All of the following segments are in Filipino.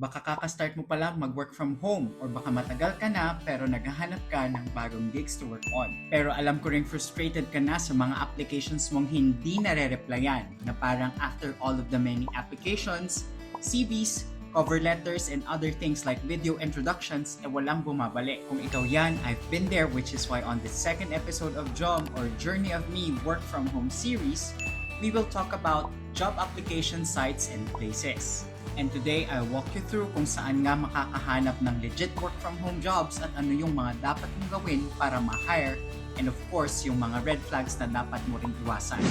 Baka kakastart mo pa lang mag-work from home or baka matagal ka na pero naghahanap ka ng bagong gigs to work on. Pero alam ko rin frustrated ka na sa mga applications mong hindi nare-replyan na parang after all of the many applications, CVs, cover letters, and other things like video introductions, walang bumabalik. Kung ikaw yan, I've been there, which is why on this second episode of JOM or Journey of Me Work From Home series, we will talk about job application sites and places. And today, I'll walk you through kung saan nga makakahanap ng legit work from home jobs at ano yung mga dapat mong gawin para ma-hire, and of course, yung mga red flags na dapat mo ring iwasan.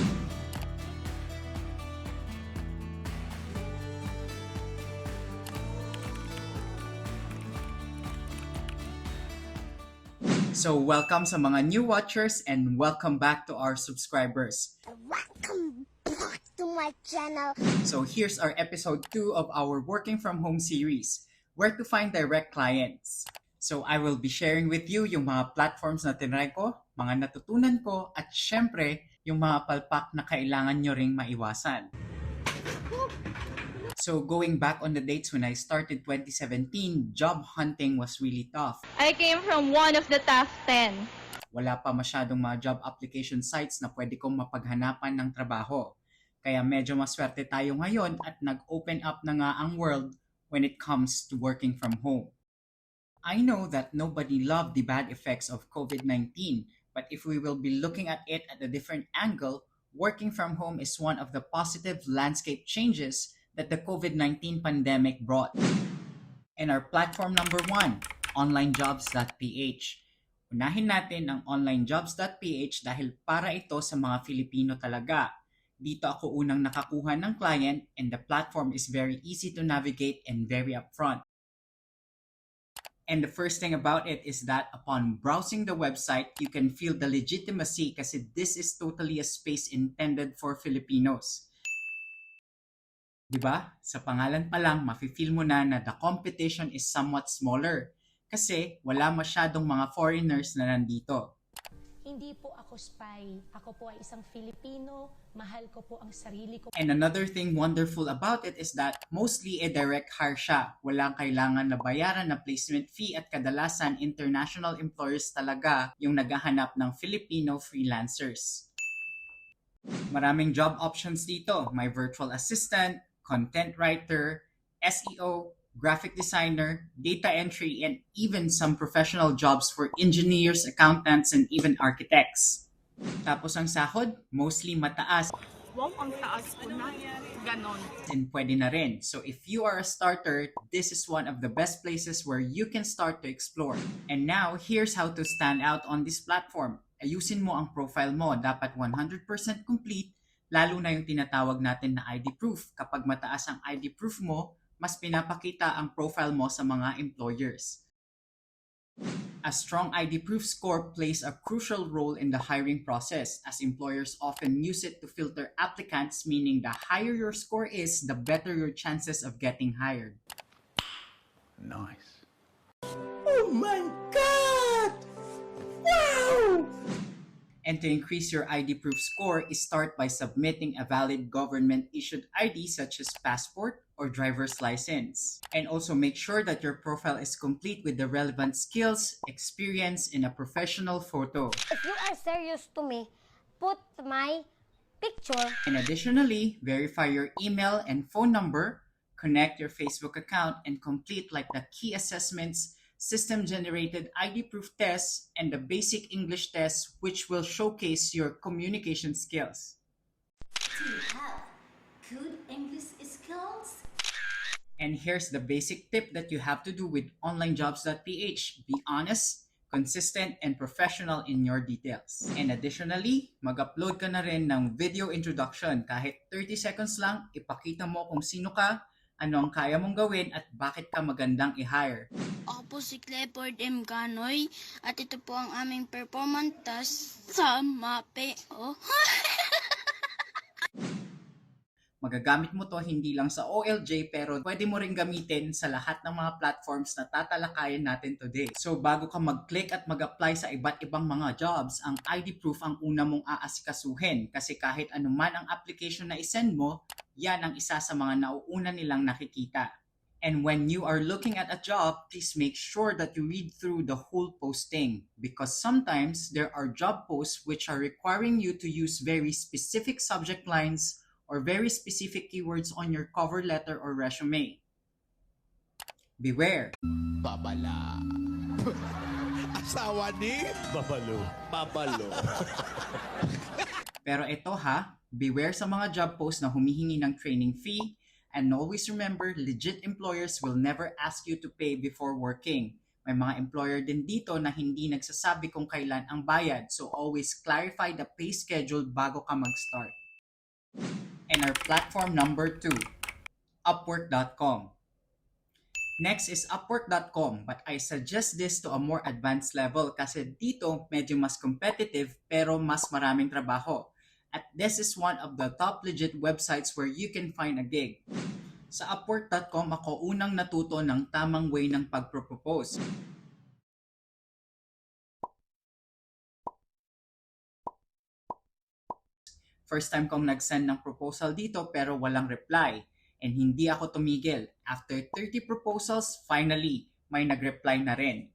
So welcome sa mga new watchers and welcome back to our subscribers. Welcome back to my channel. So here's our episode 2 of our working from home series, where to find direct clients. So I will be sharing with you yung mga platforms na tinry ko, mga natutunan ko, at syempre yung mga palpak na kailangan nyo ring maiwasan. So going back on the dates when I started 2017, job hunting was really tough. I came from one of the top 10. Wala pa masyadong mga job application sites na pwede kong mapaghanapan ng trabaho. Kaya medyo maswerte tayo ngayon at nag-open up na nga ang world when it comes to working from home. I know that nobody loved the bad effects of COVID-19, but if we will be looking at it at a different angle, working from home is one of the positive landscape changes that the COVID-19 pandemic brought. And our platform number 1, onlinejobs.ph. Unahin natin ang onlinejobs.ph dahil para ito sa mga Filipino talaga. Dito ako unang nakakuha ng client and the platform is very easy to navigate and very upfront. And the first thing about it is that upon browsing the website, you can feel the legitimacy kasi this is totally a space intended for Filipinos. Diba? Sa pangalan pa lang, mafe-feel mo na the competition is somewhat smaller kasi wala masyadong mga foreigners na nandito. Hindi po ako spy. Ako po ay isang Filipino. Mahal ko po ang sarili ko. And another thing wonderful about it is that mostly a direct hire siya. Walang kailangan na bayaran na placement fee at kadalasan international employers talaga yung naghahanap ng Filipino freelancers. Maraming job options dito. May virtual assistant, content writer, SEO, graphic designer, data entry, and even some professional jobs for engineers, accountants, and even architects. Tapos ang sahod, mostly mataas. Wow, ang taas ko na. Ganon. And pwede na rin. So if you are a starter, this is one of the best places where you can start to explore. And now, here's how to stand out on this platform. Ayusin mo ang profile mo. Dapat 100% complete, lalo na yung tinatawag natin na ID proof. Kapag mataas ang ID proof mo, mas pinapakita ang profile mo sa mga employers. A strong ID proof score plays a crucial role in the hiring process as employers often use it to filter applicants, meaning the higher your score is, the better your chances of getting hired. Nice. Oh my God! Wow! And to increase your ID proof score is start by submitting a valid government-issued ID such as passport or driver's license. And also make sure that your profile is complete with the relevant skills, experience, and a professional photo. If you are serious to me, put my picture. And additionally, verify your email and phone number, connect your Facebook account, and complete like the key assessments, system-generated ID proof tests, and the basic English test, which will showcase your communication skills. Do you have good English skills? And here's the basic tip that you have to do with onlinejobs.ph. Be honest, consistent, and professional in your details. And additionally, mag-upload ka na rin ng video introduction. Kahit 30 seconds lang, ipakita mo kung sino ka, ano ang kaya mong gawin, at bakit ka magandang i-hire. Ako po si Clifford M. Ganoy at ito po ang aming performance test sa MAPE. Oh. Magagamit mo to hindi lang sa OLJ pero pwede mo rin gamitin sa lahat ng mga platforms na tatalakayin natin today. So bago ka mag-click at mag-apply sa iba't ibang mga jobs, ang ID proof ang una mong aasikasuhin kasi kahit anuman ang application na isend mo, yan ang isa sa mga nauuna nilang nakikita. And when you are looking at a job, please make sure that you read through the whole posting because sometimes there are job posts which are requiring you to use very specific subject lines or very specific keywords on your cover letter or resume. Beware! Babala. Asawa ni? Babalo. Babalo. Pero ito beware sa mga job posts na humihingi ng training fee, and always remember, legit employers will never ask you to pay before working. May mga employer din dito na hindi nagsasabi kung kailan ang bayad, so always clarify the pay schedule bago ka mag-start. And our platform number 2, Upwork.com. Next is Upwork.com, but I suggest this to a more advanced level kasi dito medyo mas competitive pero mas maraming trabaho. At this is one of the top legit websites where you can find a gig. Sa Upwork.com ako unang natuto ng tamang way ng pagpropose. First time kong nag-send ng proposal dito pero walang reply. And hindi ako tumigil. After 30 proposals, finally, may nag-reply na rin.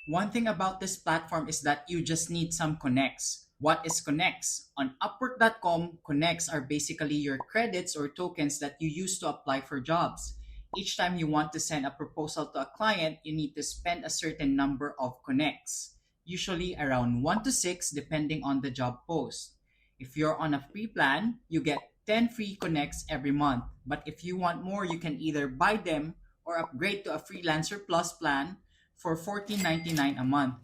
One thing about this platform is that you just need some connects. What is connects? On Upwork.com, connects are basically your credits or tokens that you use to apply for jobs. Each time you want to send a proposal to a client, you need to spend a certain number of connects, usually around 1 to 6 depending on the job post. If you're on a free plan, you get 10 free connects every month. But if you want more, you can either buy them or upgrade to a Freelancer Plus plan for $14.99 a month.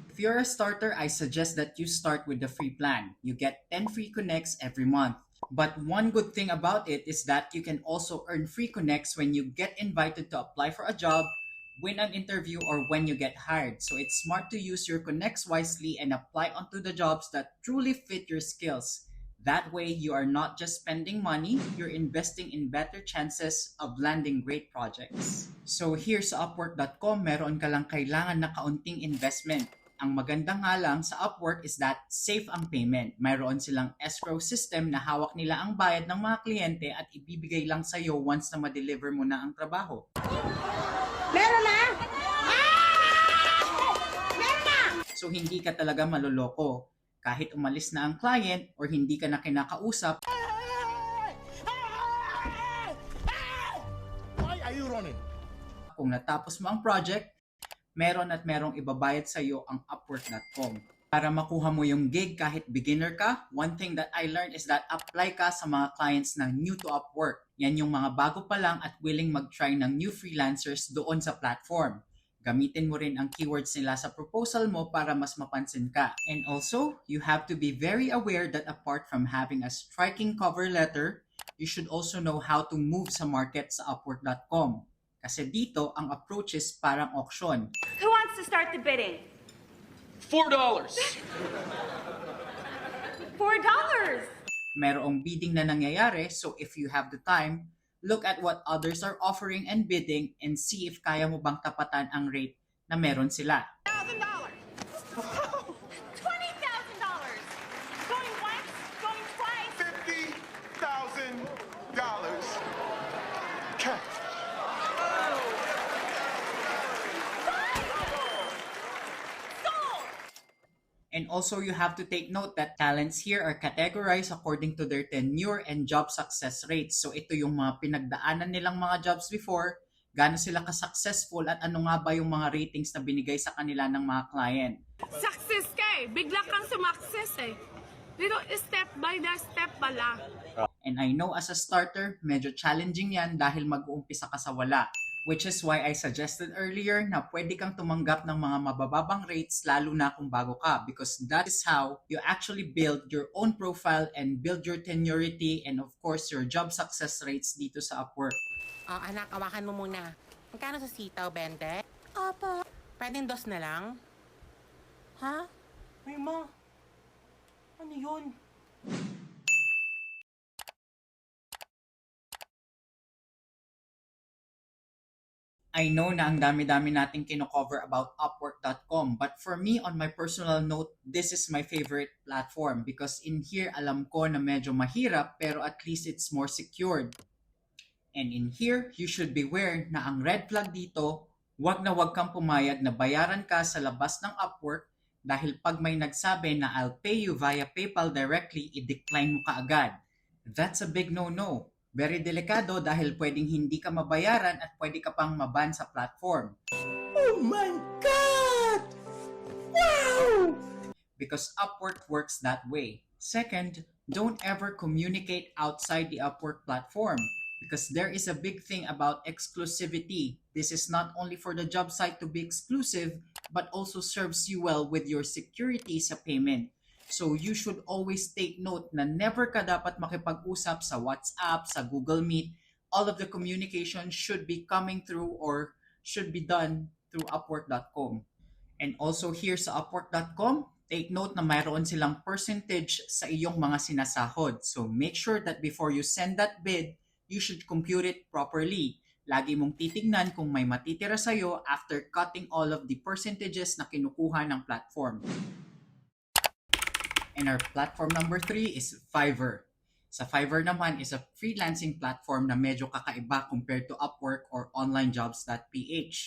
If you're a starter, I suggest that you start with the free plan. You get 10 free connects every month. But one good thing about it is that you can also earn free connects when you get invited to apply for a job, win an interview, or when you get hired. So it's smart to use your connects wisely and apply onto the jobs that truly fit your skills. That way, you are not just spending money, you're investing in better chances of landing great projects. So here sa Upwork.com, meron ka lang kailangan na kaunting investment. Ang maganda nga lang sa Upwork is that safe ang payment. Mayroon silang escrow system na hawak nila ang bayad ng mga kliyente at ibibigay lang sa'yo once na ma-deliver mo na ang trabaho. Meron na! So hindi ka talaga maloloko. Kahit umalis na ang client or hindi ka na kinakausap, Why are you running? kung natapos mo ang project, meron at merong ibabayad sa iyo ang Upwork.com. Para makuha mo yung gig kahit beginner ka, one thing that I learned is that apply ka sa mga clients na new to Upwork. Yan yung mga bago pa lang at willing mag-try ng new freelancers doon sa platform. Gamitin mo rin ang keywords nila sa proposal mo para mas mapansin ka. And also, you have to be very aware that apart from having a striking cover letter, you should also know how to move sa market sa Upwork.com. Kasi dito, ang approach is parang auction. Who wants to start the bidding? $4. $4. Merong bidding na nangyayari, so if you have the time, look at what others are offering and bidding and see if kaya mo bang tapatan ang rate na meron sila. $1,000. $20,000. Going once, going twice. $50,000. Cash. And also, you have to take note that talents here are categorized according to their tenure and job success rates. So ito yung mga pinagdaanan nilang mga jobs before, gaano sila ka-successful at ano nga ba yung mga ratings na binigay sa kanila ng mga client. Success ka eh. Bigla kang sumakses eh. Dito, step by step pala. And I know as a starter, medyo challenging yan dahil mag-uumpisa ka sa wala. Which is why I suggested earlier na pwede kang tumanggap ng mga mabababang rates lalo na kung bago ka because that is how you actually build your own profile and build your tenuity and of course your job success rates dito sa Upwork. Oh, anak, awakan mo muna. Magkano sa sitaw, 20? Opo. Pwedeng 2 na lang? Ha? Ay, ma. Ano yun? I know na ang dami-dami nating kino-cover about Upwork.com, but for me, on my personal note, this is my favorite platform because in here, alam ko na medyo mahirap pero at least it's more secured. And in here, you should beware na ang red flag dito, wag na wag kang pumayag na bayaran ka sa labas ng Upwork dahil pag may nagsabi na I'll pay you via PayPal directly, i-decline mo kaagad. That's a big no-no. Very delikado dahil pwedeng hindi ka mabayaran at pwede ka pang maban sa platform. Oh my God! Wow! Because Upwork works that way. Second, don't ever communicate outside the Upwork platform because there is a big thing about exclusivity. This is not only for the job site to be exclusive, but also serves you well with your security sa payment. So you should always take note na never ka dapat makipag-usap sa WhatsApp, sa Google Meet. All of the communication should be coming through or should be done through Upwork.com. And also here sa Upwork.com, take note na mayroon silang percentage sa iyong mga sinasahod. So make sure that before you send that bid, you should compute it properly. Lagi mong titignan kung may matitira sa'yo after cutting all of the percentages na kinukuha ng platform. And our platform number 3 is Fiverr. Sa Fiverr naman is a freelancing platform na medyo kakaiba compared to Upwork or onlinejobs.ph.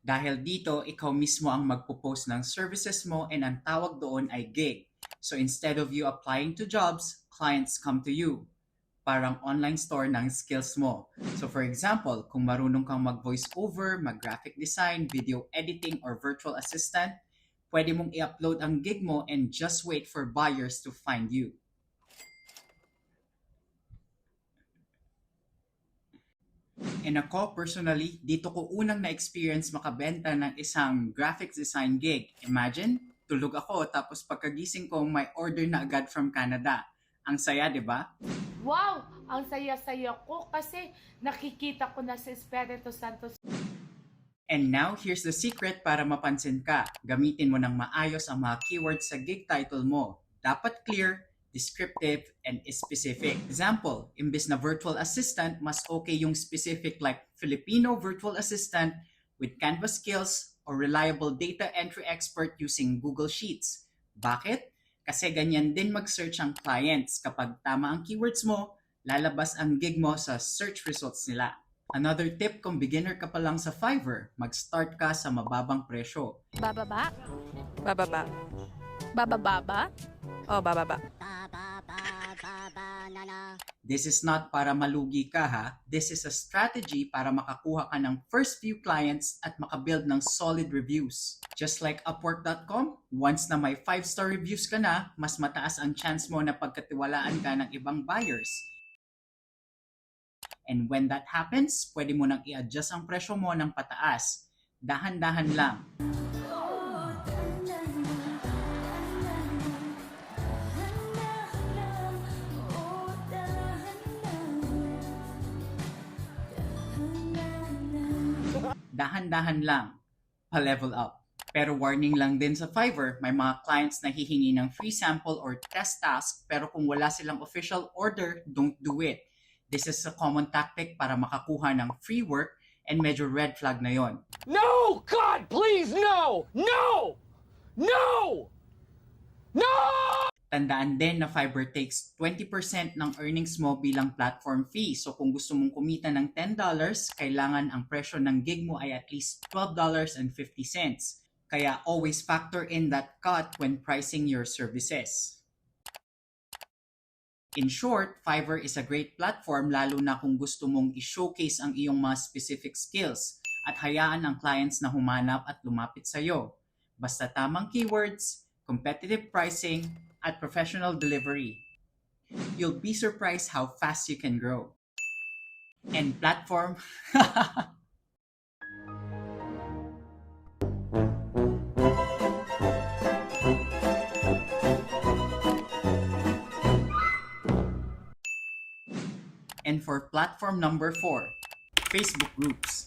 Dahil dito, ikaw mismo ang magpo-post ng services mo and ang tawag doon ay gig. So instead of you applying to jobs, clients come to you. Parang online store ng skills mo. So for example, kung marunong kang mag-voice over, mag-graphic design, video editing, or virtual assistant, pwede mong i-upload ang gig mo and just wait for buyers to find you. And ako, personally, dito ko unang na-experience makabenta ng isang graphics design gig. Imagine, tulog ako tapos pagkagising ko may order na agad from Canada. Ang saya, di ba? Wow! Ang saya-saya ko kasi nakikita ko na si Espiritu Santo. And now, here's the secret para mapansin ka. Gamitin mo ng maayos ang mga keywords sa gig title mo. Dapat clear, descriptive, and specific. Example, imbes na virtual assistant, mas okay yung specific like Filipino virtual assistant with Canvas skills or reliable data entry expert using Google Sheets. Bakit? Kasi ganyan din mag-search ang clients. Kapag tama ang keywords mo, lalabas ang gig mo sa search results nila. Another tip kung beginner ka pa lang sa Fiverr, mag-start ka sa mababang presyo. Bababa? Bababa. Babababa? Oh, bababa. This is not para malugi ka ha. This is a strategy para makakuha ka ng first few clients at makabuild ng solid reviews. Just like Upwork.com, once na may 5-star reviews ka na, mas mataas ang chance mo na pagkatiwalaan ka ng ibang buyers. And when that happens, pwede mo nang i-adjust ang presyo mo ng pataas. Dahan-dahan lang. Dahan-dahan lang. Pa-level up. Pero warning lang din sa Fiverr, may mga clients na hihingi ng free sample or test task pero kung wala silang official order, don't do it. This is a common tactic para makakuha ng free work and medyo red flag na yon. No! God, please, no! No! No! No! Tandaan din na Fiverr takes 20% ng earnings mo bilang platform fee. So kung gusto mong kumita ng $10, kailangan ang presyo ng gig mo ay at least $12.50. Kaya always factor in that cut when pricing your services. In short, Fiverr is a great platform lalo na kung gusto mong i-showcase ang iyong mga specific skills at hayaan ang clients na humanap at lumapit sa iyo. Basta tamang keywords, competitive pricing, at professional delivery. You'll be surprised how fast you can grow. And platform... And for platform number 4, Facebook groups.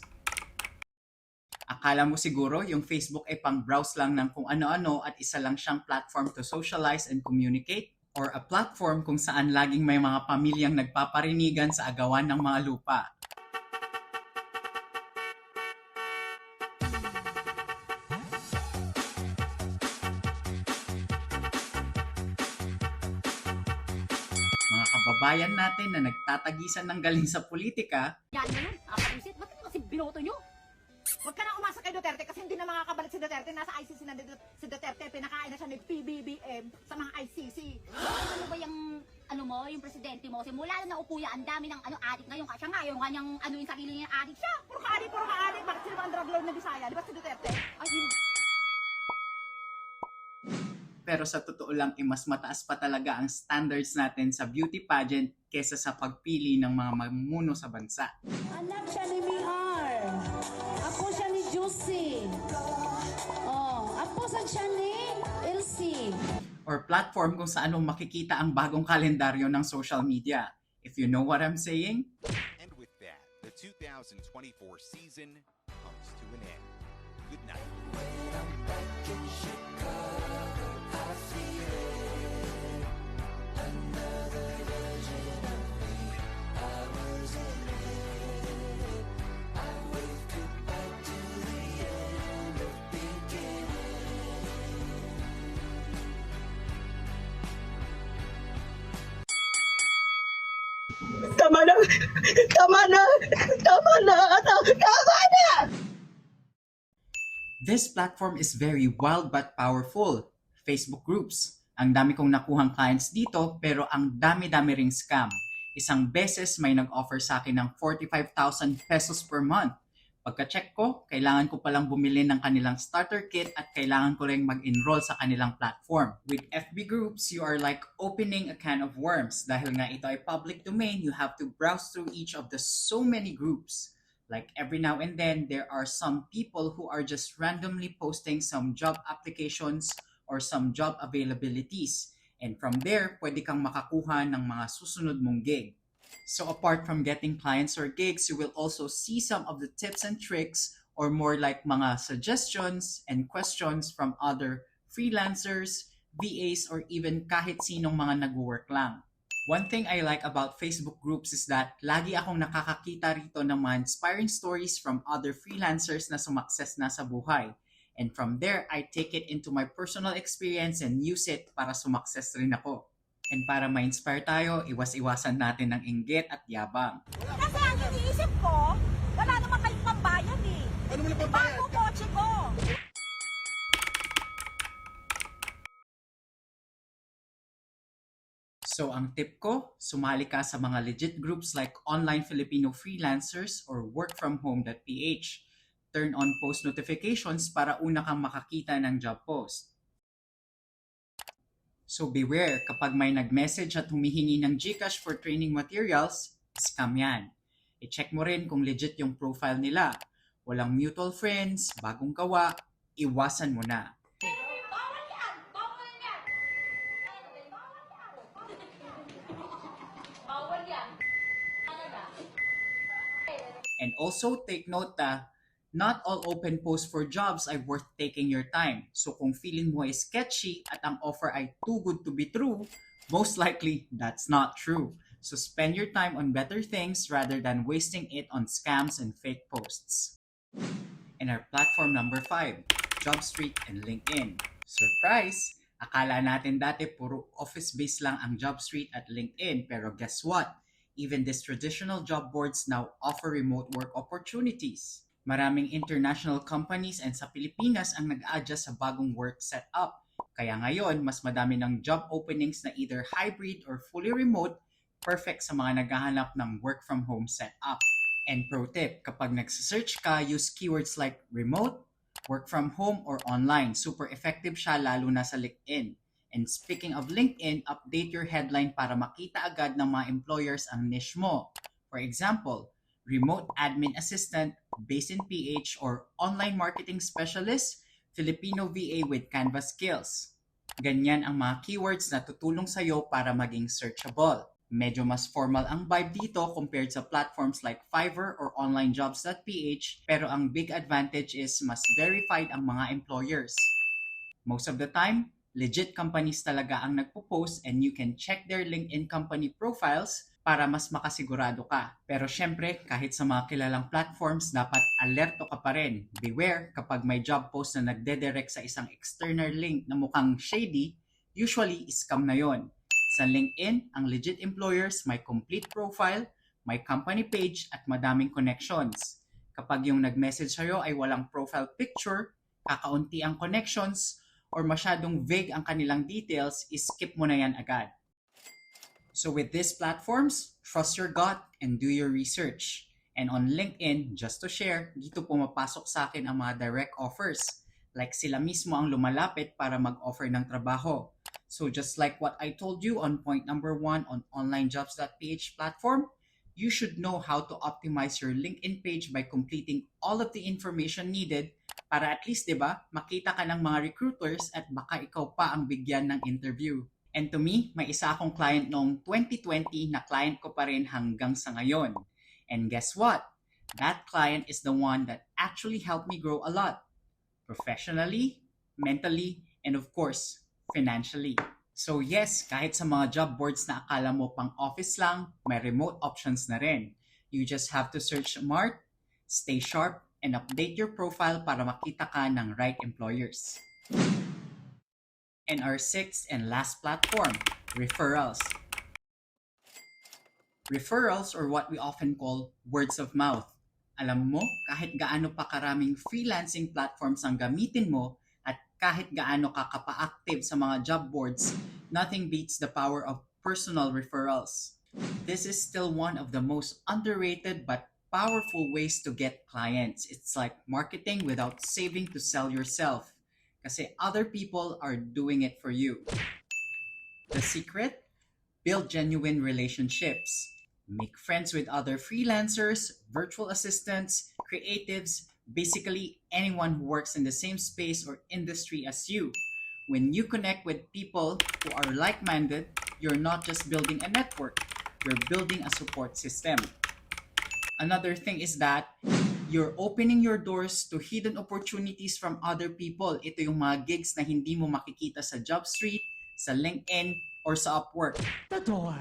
Akala mo siguro yung Facebook ay pang-browse lang ng kung ano-ano at isa lang siyang platform to socialize and communicate? Or a platform kung saan laging may mga pamilyang nagpaparinigan sa agawan ng mga lupa? kababayan natin na nagtatagisan ng galing sa politika, Yan ngayon, kapalusit. Ba't kasi binoto nyo? Huwag ka na umasa kay Duterte kasi hindi na makakabalik si Duterte. Nasa ICC na si Duterte. Pinakain na siya ng PBBM sa mga ICC. Ano ba yung yung presidente mo? Simula na naupo yan, ang dami ng adik ngayon. Kasi nga, yung kanyang yung sarili niya adik siya. Puro ka-adik. Bakit sila mga drug lord na Bisaya? Di ba si Duterte? Ay, hindi. pero sa totoo lang mas mataas pa talaga ang standards natin sa beauty pageant kesa sa pagpili ng mga mamumuno sa bansa. Anak siya ni Mihar. Ako siya ni Juicy. Ako siya ni Elsie. Or platform kung saan mo makikita ang bagong kalendaryo ng social media. If you know what I'm saying? And with that, the 2024 season comes to an end. Good night. Tama na! Tama na! Tama na! Tama na! This platform is very wild but powerful. Facebook groups. Ang dami kong nakuhang clients dito pero ang dami-dami ring scam. Isang beses may nag-offer sa akin ng 45,000 pesos per month. Pagka-check ko, kailangan ko palang bumili ng kanilang starter kit at kailangan ko rin mag-enroll sa kanilang platform. With FB groups, you are like opening a can of worms. Dahil nga ito ay public domain, you have to browse through each of the so many groups. Like every now and then, there are some people who are just randomly posting some job applications or some job availabilities. And from there, pwede kang makakuha ng mga susunod mong gig. So apart from getting clients or gigs, you will also see some of the tips and tricks or more like mga suggestions and questions from other freelancers, VAs, or even kahit sinong mga nag-work lang. One thing I like about Facebook groups is that lagi akong nakakakita rito ng mga inspiring stories from other freelancers na sumakses na sa buhay. And from there, I take it into my personal experience and use it para sumakses rin ako. And para ma-inspire tayo, iwas-iwasan natin ng inggit at yabang. Kasi ang iniisip ko, wala naman kayong pambayad eh. Ano mo na pambayad? Bago kotse ko. So ang tip ko, sumali ka sa mga legit groups like Online Filipino Freelancers or workfromhome.ph. Turn on post notifications para una kang makakita ng job post. So beware, kapag may nag-message at humihingi ng GCash for training materials, scam yan. I-check mo rin kung legit yung profile nila. Walang mutual friends, bagong gawa, iwasan mo na. And also take note that not all open posts for jobs are worth taking your time. So kung feeling mo ay sketchy at ang offer ay too good to be true, most likely that's not true. So spend your time on better things rather than wasting it on scams and fake posts. And our platform number 5, JobStreet and LinkedIn. Surprise! Akala natin dati puro office-based lang ang JobStreet at LinkedIn, pero guess what? Even these traditional job boards now offer remote work opportunities. Maraming international companies and sa Pilipinas ang nag-adjust sa bagong work setup. Kaya ngayon, mas madami ng job openings na either hybrid or fully remote, perfect sa mga naghahanap ng work from home setup. And pro tip, kapag nagsisearch ka, use keywords like remote, work from home, or online. Super effective siya lalo na sa LinkedIn. And speaking of LinkedIn, update your headline para makita agad ng mga employers ang niche mo. For example, remote admin assistant based in PH or online marketing specialist, Filipino VA with Canva skills. Ganyan ang mga keywords na tutulong sa'yo para maging searchable. Medyo mas formal ang vibe dito compared sa platforms like Fiverr or onlinejobs.ph, pero ang big advantage is mas verified ang mga employers. Most of the time, legit companies talaga ang nagpo-post and you can check their LinkedIn company profiles para mas makasigurado ka. Pero syempre, kahit sa mga kilalang platforms, dapat alerto ka pa rin. Beware kapag may job post na nagdedirect sa isang external link na mukhang shady, usually scam na yon. Sa LinkedIn, ang legit employers may complete profile, may company page at madaming connections. Kapag yung nag-message sa'yo ay walang profile picture, kakaunti ang connections, or masyadong vague ang kanilang details, skip mo na yan agad. So with these platforms, trust your gut and do your research. And on LinkedIn, just to share, dito pumapasok sa akin ang mga direct offers. Like sila mismo ang lumalapit para mag-offer ng trabaho. So just like what I told you on point number 1 on onlinejobs.ph platform, you should know how to optimize your LinkedIn page by completing all of the information needed para at least, 'di ba, makita ka ng mga recruiters at baka ikaw pa ang bigyan ng interview. And to me, may isa akong client noong 2020 na client ko pa rin hanggang sa ngayon. And guess what? That client is the one that actually helped me grow a lot. Professionally, mentally, and of course, financially. So yes, kahit sa mga job boards na akala mo pang office lang, may remote options na rin. You just have to search smart, stay sharp, and update your profile para makita ka ng right employers. And our sixth and last platform, referrals. Referrals, or what we often call words of mouth. Alam mo, kahit gaano pa karaming freelancing platforms ang gamitin mo at kahit gaano ka kapa-active sa mga job boards, nothing beats the power of personal referrals. This is still one of the most underrated but powerful ways to get clients. It's like marketing without saving to sell yourself. Kasi other people are doing it for you. The secret? Build genuine relationships. Make friends with other freelancers, virtual assistants, creatives, basically anyone who works in the same space or industry as you. When you connect with people who are like-minded, you're not just building a network, you're building a support system. Another thing is that you're opening your doors to hidden opportunities from other people. Ito yung mga gigs na hindi mo makikita sa JobStreet, sa LinkedIn, or sa Upwork. The door.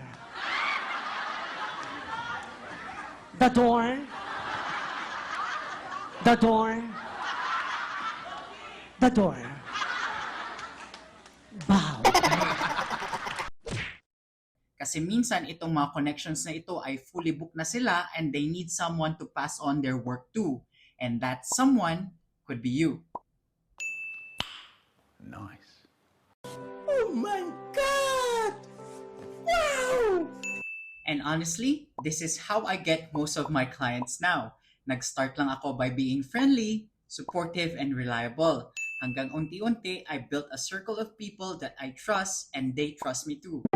The door. The door. The door. Bow. Kasi minsan itong mga connections na ito ay fully booked na sila and they need someone to pass on their work to. And that someone could be you. Nice. Oh my God! Wow! And honestly, this is how I get most of my clients now. Nag-start lang ako by being friendly, supportive, and reliable. Hanggang unti-unti, I built a circle of people that I trust and they trust me too.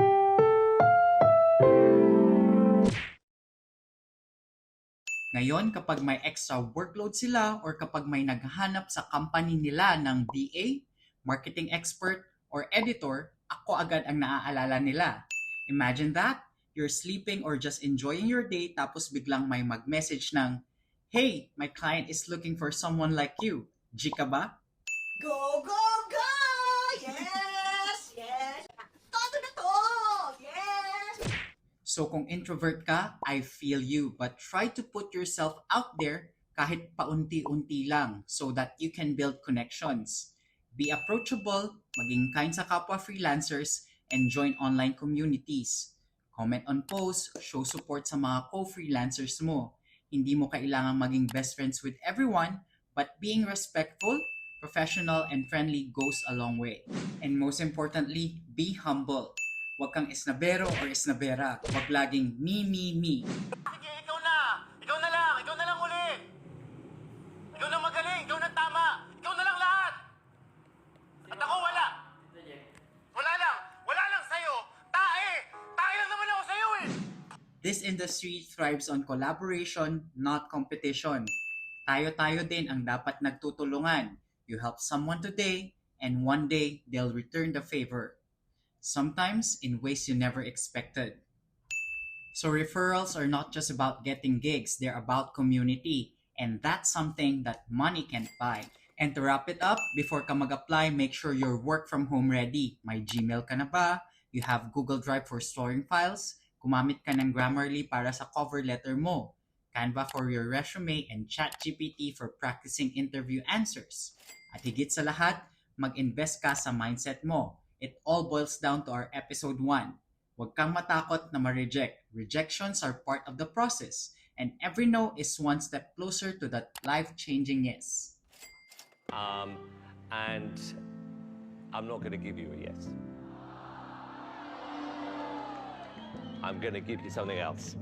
Ngayon, kapag may extra workload sila or kapag may naghahanap sa company nila ng BA, marketing expert, or editor, ako agad ang naaalala nila. Imagine that, you're sleeping or just enjoying your day tapos biglang may mag-message ng, "Hey, my client is looking for someone like you. G ka ba?" Go, go, go! Yes! Yes! Todo na to! Yes! So kung introvert ka, I feel you. But try to put yourself out there kahit paunti-unti lang so that you can build connections. Be approachable, maging kind sa kapwa freelancers, and join online communities. Comment on posts, show support sa mga co-freelancers mo. Hindi mo kailangang maging best friends with everyone, but being respectful, professional, and friendly goes a long way. And most importantly, be humble. Huwag kang esnabero or esnabera. Huwag laging me. Sige, ikaw na! Ikaw na lang! Ikaw na lang uli! Ikaw na magaling! Ikaw na tama! Ikaw na lang lahat! At ako wala! Wala lang sa'yo! Tae! Tae lang naman ako sa'yo eh! This industry thrives on collaboration, not competition. Tayo-tayo din ang dapat nagtutulungan. You help someone today, and one day, they'll return the favor. Sometimes in ways you never expected. So referrals are not just about getting gigs, they're about community. And that's something that money can't buy. And to wrap it up, before ka mag-apply, make sure you're work from home ready. May Gmail ka na ba? You have Google Drive for storing files? Gumamit ka ng Grammarly para sa cover letter mo? Canva for your resume, and ChatGPT for practicing interview answers. At higit sa lahat, mag-invest ka sa mindset mo. It all boils down to our episode 1. Huwag kang matakot na ma-reject. Rejections are part of the process, and every no is one step closer to that life-changing yes. And I'm not going to give you a yes. I'm going to give you something else.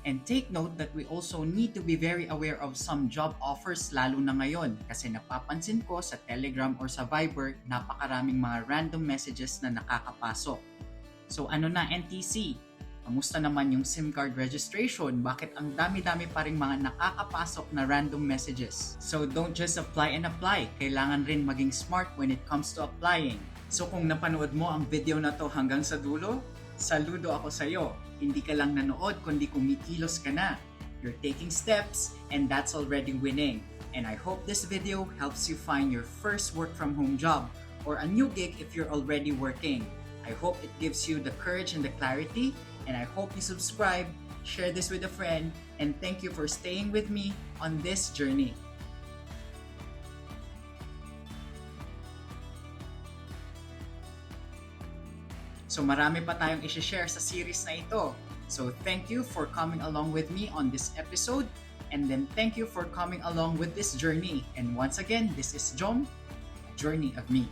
And take note that we also need to be very aware of some job offers lalo na ngayon kasi napapansin ko sa Telegram or sa Viber napakaraming mga random messages na nakakapasok. So ano na NTC? Kamusta naman yung SIM card registration? Bakit ang dami-dami pa rin mga nakakapasok na random messages? So don't just apply and apply. Kailangan rin maging smart when it comes to applying. So kung napanood mo ang video na to hanggang sa dulo, saludo ako sa'yo. Hindi ka lang nanood kundi kumikilos ka na. You're taking steps and that's already winning. And I hope this video helps you find your first work from home job or a new gig if you're already working. I hope it gives you the courage and the clarity, and I hope you subscribe, share this with a friend, and thank you for staying with me on this journey. So marami pa tayong i-share sa series na ito. So thank you for coming along with me on this episode, and then thank you for coming along with this journey. And once again, this is Jom, Journey of Me.